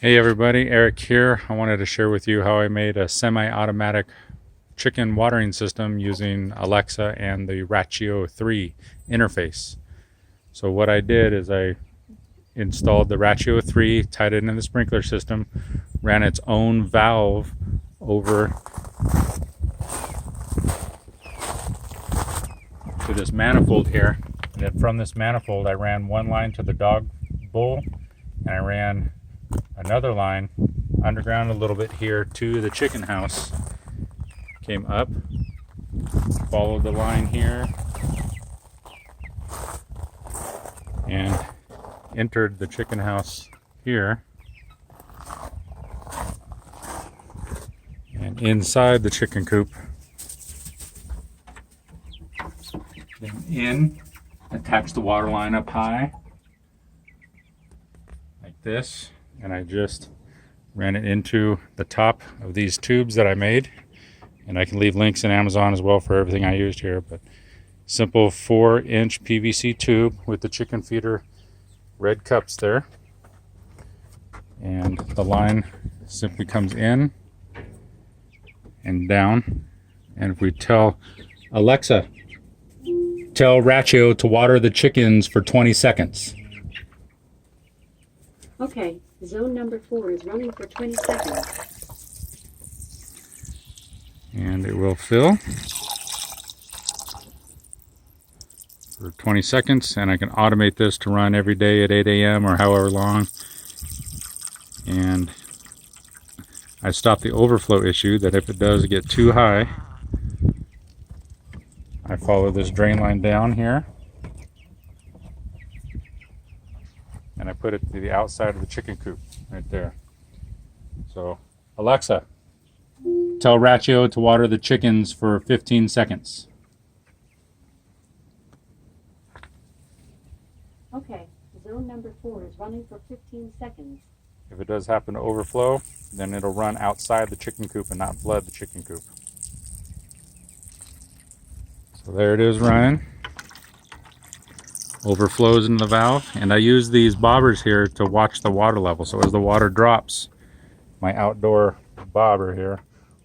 Hey everybody, Eric here. I wanted to share with you how I made a semi-automatic chicken watering system using Alexa and the Rachio 3 interface. So what I did is I installed the Rachio 3, tied it in the sprinkler system, ran its own valve over to this manifold here. And then from this manifold I ran one line to the dog bowl, and I ran another line underground a little bit here to the chicken house. Came up, followed the line here, and entered the chicken house here. And inside the chicken coop, then in, attached the water line up high like this, and I just ran it into the top of these tubes that I made, and I can leave links in Amazon as well for everything I used here. But simple 4-inch PVC tube with the chicken feeder red cups there, and the line simply comes in and down. And if we tell Alexa, tell Rachio to water the chickens for 20 seconds. Okay, zone number 4 is running for 20 seconds. And it will fill for 20 seconds, and I can automate this to run every day at 8 a.m. or however long. And I stop the overflow issue, that if it does get too high, I follow this drain line down here, and I put it to the outside of the chicken coop right there. So, Alexa, tell Rachio to water the chickens for 15 seconds. Okay, zone number 4 is running for 15 seconds. If it does happen to overflow, then it'll run outside the chicken coop and not flood the chicken coop. So there it is running. Overflows into the valve, and I use these bobbers here to watch the water level. So as the water drops, my outdoor bobber here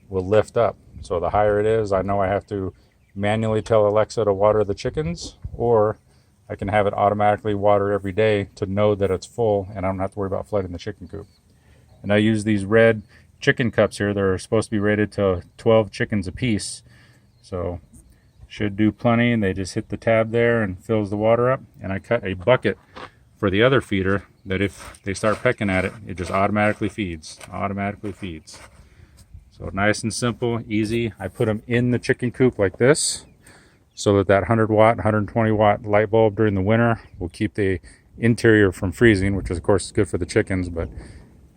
will lift up. So the higher it is, I know I have to manually tell Alexa to water the chickens, or I can have it automatically water every day to know that it's full and I don't have to worry about flooding the chicken coop. And I use these red chicken cups here. They're supposed to be rated to 12 chickens a piece. So should do plenty, and they just hit the tab there and fills the water up. And I cut a bucket for the other feeder that if they start pecking at it, it just automatically feeds. So nice and simple, easy. I put them in the chicken coop like this, so that 100 watt, 120 watt light bulb during the winter will keep the interior from freezing, which is of course good for the chickens, but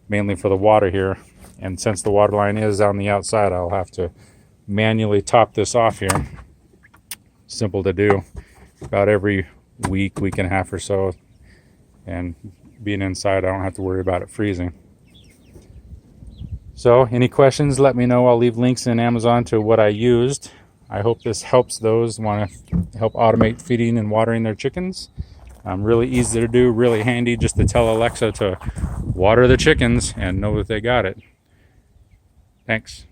mainly for the water here. And since the water line is on the outside, I'll have to manually top this off here. Simple to do, about every week and a half or so, and being inside, I don't have to worry about it freezing. So any questions, let me know. I'll leave links in Amazon to what I used. I hope this helps those who want to help automate feeding and watering their chickens. Really easy to do, really handy, just to tell Alexa to water the chickens and know that they got it. Thanks.